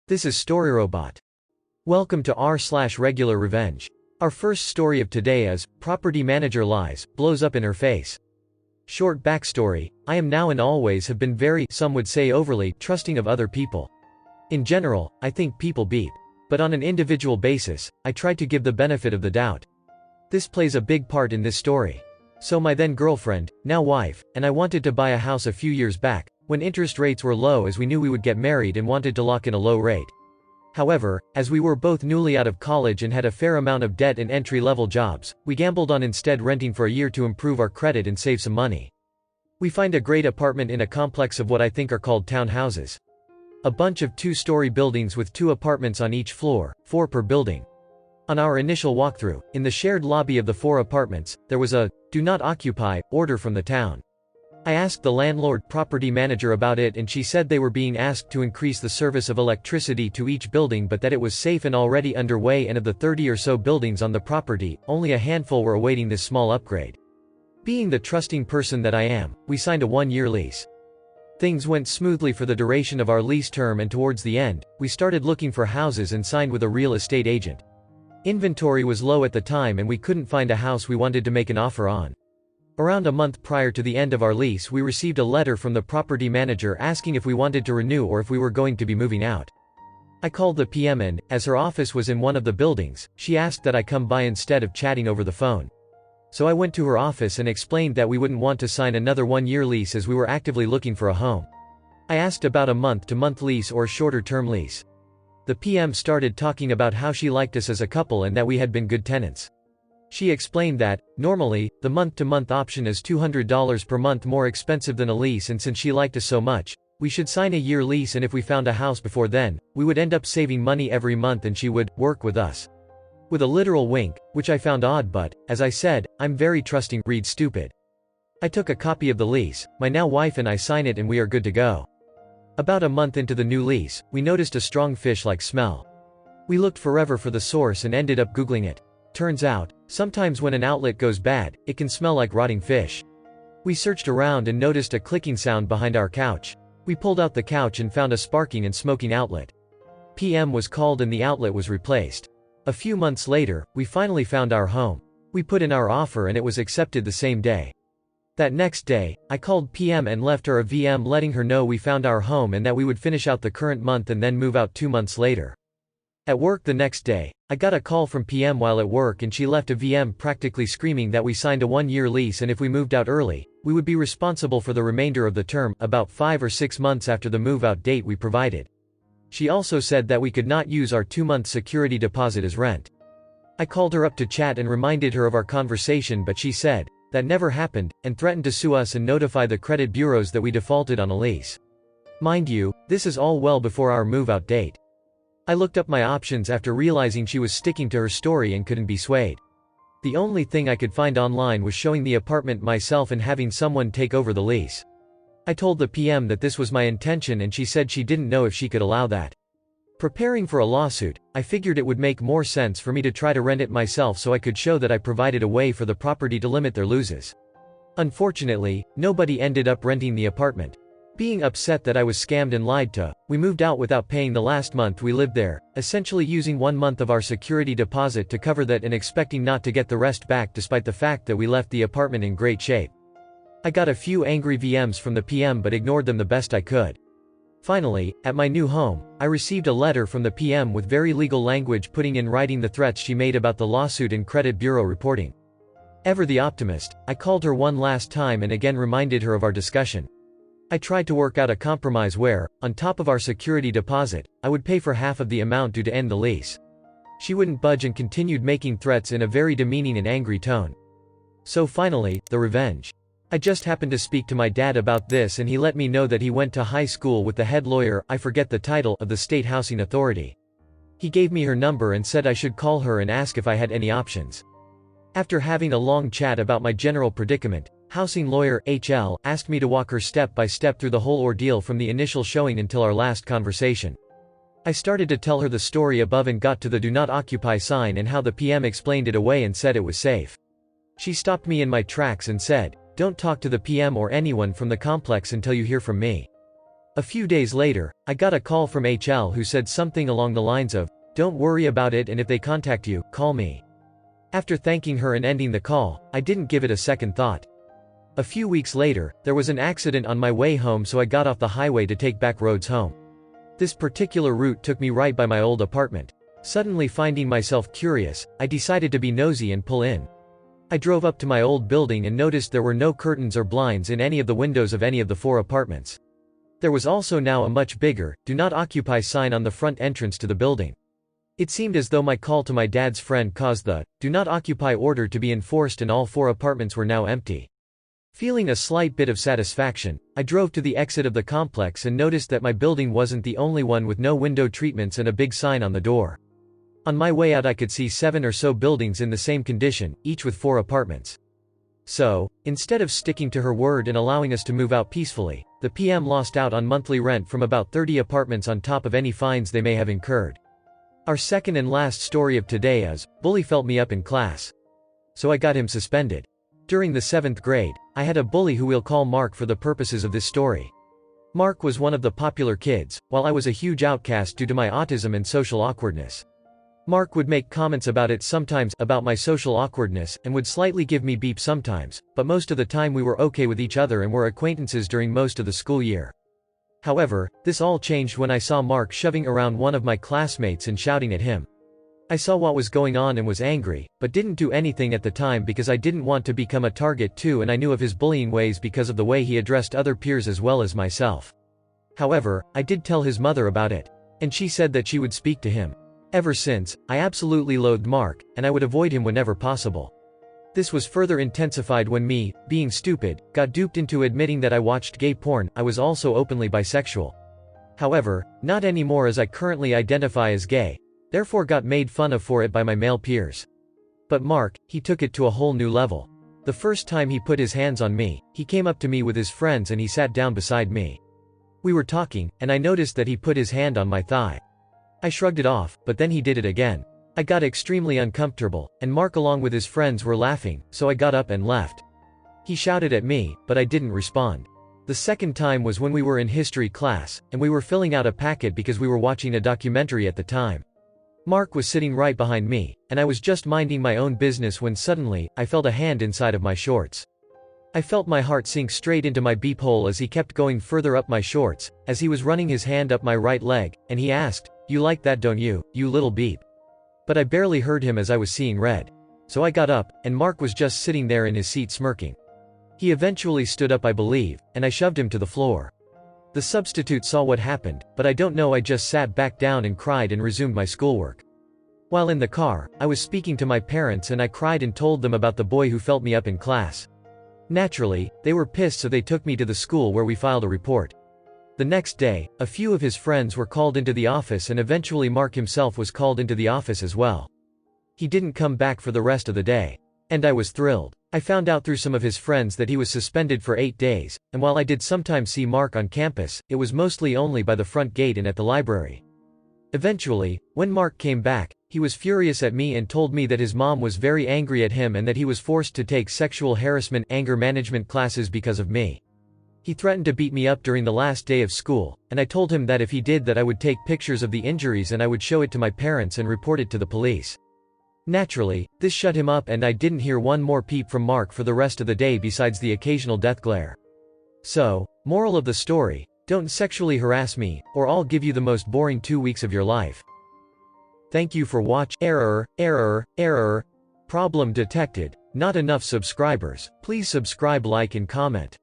This is Story Robot. Welcome to r/RegularRevenge. Our first story of today is, Property Manager Lies, Blows Up in Her Face. Short backstory, I am now and always have been very, some would say overly, trusting of other people. In general, I think people beep. But on an individual basis, I try to give the benefit of the doubt. This plays a big part in this story. So my then girlfriend, now wife, and I wanted to buy a house a few years back, when interest rates were low, as we knew we would get married and wanted to lock in a low rate. However, as we were both newly out of college and had a fair amount of debt in entry-level jobs, we gambled on instead renting for a year to improve our credit and save some money. We find a great apartment in a complex of what I think are called townhouses. A bunch of two-story buildings with 2 apartments on each floor, 4 per building. On our initial walkthrough, in the shared lobby of the 4 apartments, there was a "Do Not Occupy" order from the town. I asked the landlord property manager about it, and she said they were being asked to increase the service of electricity to each building, but that it was safe and already underway, and of the 30 or so buildings on the property, only a handful were awaiting this small upgrade. Being the trusting person that I am, we signed a 1-year lease. Things went smoothly for the duration of our lease term, and towards the end, we started looking for houses and signed with a real estate agent. Inventory was low at the time and we couldn't find a house we wanted to make an offer on. Around a month prior to the end of our lease, we received a letter from the property manager asking if we wanted to renew or if we were going to be moving out. I called the PM, and, as her office was in one of the buildings, she asked that I come by instead of chatting over the phone. So I went to her office and explained that we wouldn't want to sign another 1-year lease as we were actively looking for a home. I asked about a month-to-month lease or shorter-term lease. The PM started talking about how she liked us as a couple and that we had been good tenants. She explained that, normally, the month-to-month option is $200 per month more expensive than a lease, and since she liked us so much, we should sign a year lease, and if we found a house before then, we would end up saving money every month and she would work with us. With a literal wink, which I found odd, but, as I said, I'm very trusting, read stupid. I took a copy of the lease, my now wife and I sign it, and we are good to go. About a month into the new lease, we noticed a strong fish-like smell. We looked forever for the source and ended up Googling it. Turns out, sometimes when an outlet goes bad, it can smell like rotting fish. We searched around and noticed a clicking sound behind our couch. We pulled out the couch and found a sparking and smoking outlet. PM was called and the outlet was replaced. A few months later, we finally found our home. We put in our offer and it was accepted the same day. That next day, I called PM and left her a VM letting her know we found our home and that we would finish out the current month and then move out 2 months later. At work the next day, I got a call from PM while at work, and she left a VM practically screaming that we signed a 1-year lease and if we moved out early, we would be responsible for the remainder of the term, about 5 or 6 months after the move-out date we provided. She also said that we could not use our 2-month security deposit as rent. I called her up to chat and reminded her of our conversation, but she said that never happened, and threatened to sue us and notify the credit bureaus that we defaulted on a lease. Mind you, this is all well before our move-out date. I looked up my options after realizing she was sticking to her story and couldn't be swayed. The only thing I could find online was showing the apartment myself and having someone take over the lease. I told the PM that this was my intention, and she said she didn't know if she could allow that. Preparing for a lawsuit, I figured it would make more sense for me to try to rent it myself so I could show that I provided a way for the property to limit their losses. Unfortunately, nobody ended up renting the apartment. Being upset that I was scammed and lied to, we moved out without paying the last month we lived there, essentially using 1 month of our security deposit to cover that and expecting not to get the rest back, despite the fact that we left the apartment in great shape. I got a few angry VMs from the PM but ignored them the best I could. Finally, at my new home, I received a letter from the PM with very legal language putting in writing the threats she made about the lawsuit and credit bureau reporting. Ever the optimist, I called her one last time and again reminded her of our discussion. I tried to work out a compromise where, on top of our security deposit, I would pay for half of the amount due to end the lease. She wouldn't budge and continued making threats in a very demeaning and angry tone. So finally, the revenge. I just happened to speak to my dad about this, and he let me know that he went to high school with the head lawyer, I forget the title, of the state housing authority. He gave me her number and said I should call her and ask if I had any options. After having a long chat about my general predicament, housing lawyer, HL, asked me to walk her step by step through the whole ordeal from the initial showing until our last conversation. I started to tell her the story above and got to the "Do Not Occupy" sign and how the PM explained it away and said it was safe. She stopped me in my tracks and said, "Don't talk to the PM or anyone from the complex until you hear from me." A few days later, I got a call from HL who said something along the lines of, "Don't worry about it, and if they contact you, call me." After thanking her and ending the call, I didn't give it a second thought. A few weeks later, there was an accident on my way home, so I got off the highway to take back roads home. This particular route took me right by my old apartment. Suddenly finding myself curious, I decided to be nosy and pull in. I drove up to my old building and noticed there were no curtains or blinds in any of the windows of any of the 4 apartments. There was also now a much bigger, "Do Not Occupy" sign on the front entrance to the building. It seemed as though my call to my dad's friend caused the "Do Not Occupy" order to be enforced, and all 4 apartments were now empty. Feeling a slight bit of satisfaction, I drove to the exit of the complex and noticed that my building wasn't the only one with no window treatments and a big sign on the door. On my way out I could see 7 or so buildings in the same condition, each with 4 apartments. So, instead of sticking to her word and allowing us to move out peacefully, the PM lost out on monthly rent from about 30 apartments on top of any fines they may have incurred. Our second and last story of today is, bully felt me up in class. So I got him suspended. During the 7th grade, I had a bully who we'll call Mark for the purposes of this story. Mark was one of the popular kids, while I was a huge outcast due to my autism and social awkwardness. Mark would make comments about it sometimes, about my social awkwardness, and would slightly give me beep sometimes, but most of the time we were okay with each other and were acquaintances during most of the school year. However, this all changed when I saw Mark shoving around one of my classmates and shouting at him. I saw what was going on and was angry, but didn't do anything at the time because I didn't want to become a target too, and I knew of his bullying ways because of the way he addressed other peers as well as myself. However, I did tell his mother about it, and she said that she would speak to him. Ever since, I absolutely loathed Mark, and I would avoid him whenever possible. This was further intensified when me, being stupid, got duped into admitting that I watched gay porn. I was also openly bisexual. However, not anymore, as I currently identify as gay. Therefore got made fun of for it by my male peers. But Mark, he took it to a whole new level. The first time he put his hands on me, he came up to me with his friends and he sat down beside me. We were talking, and I noticed that he put his hand on my thigh. I shrugged it off, but then he did it again. I got extremely uncomfortable, and Mark along with his friends were laughing, so I got up and left. He shouted at me, but I didn't respond. The second time was when we were in history class, and we were filling out a packet because we were watching a documentary at the time. Mark was sitting right behind me, and I was just minding my own business when suddenly, I felt a hand inside of my shorts. I felt my heart sink straight into my beep hole as he kept going further up my shorts, as he was running his hand up my right leg, and he asked, "You like that, don't you, you little beep?" But I barely heard him as I was seeing red. So I got up, and Mark was just sitting there in his seat smirking. He eventually stood up, I believe, and I shoved him to the floor. The substitute saw what happened, but I don't know, I just sat back down and cried and resumed my schoolwork. While in the car, I was speaking to my parents and I cried and told them about the boy who felt me up in class. Naturally, they were pissed, so they took me to the school where we filed a report. The next day, a few of his friends were called into the office and eventually Mark himself was called into the office as well. He didn't come back for the rest of the day. And I was thrilled. I found out through some of his friends that he was suspended for 8 days, and while I did sometimes see Mark on campus, it was mostly only by the front gate and at the library. Eventually, when Mark came back, he was furious at me and told me that his mom was very angry at him and that he was forced to take sexual harassment, anger management classes because of me. He threatened to beat me up during the last day of school, and I told him that if he did that I would take pictures of the injuries and I would show it to my parents and report it to the police. Naturally, this shut him up and I didn't hear one more peep from Mark for the rest of the day besides the occasional death glare. So, moral of the story, don't sexually harass me, or I'll give you the most boring 2 weeks of your life. Thank you for watching. Error. Problem detected. Not enough subscribers. Please subscribe, like and comment.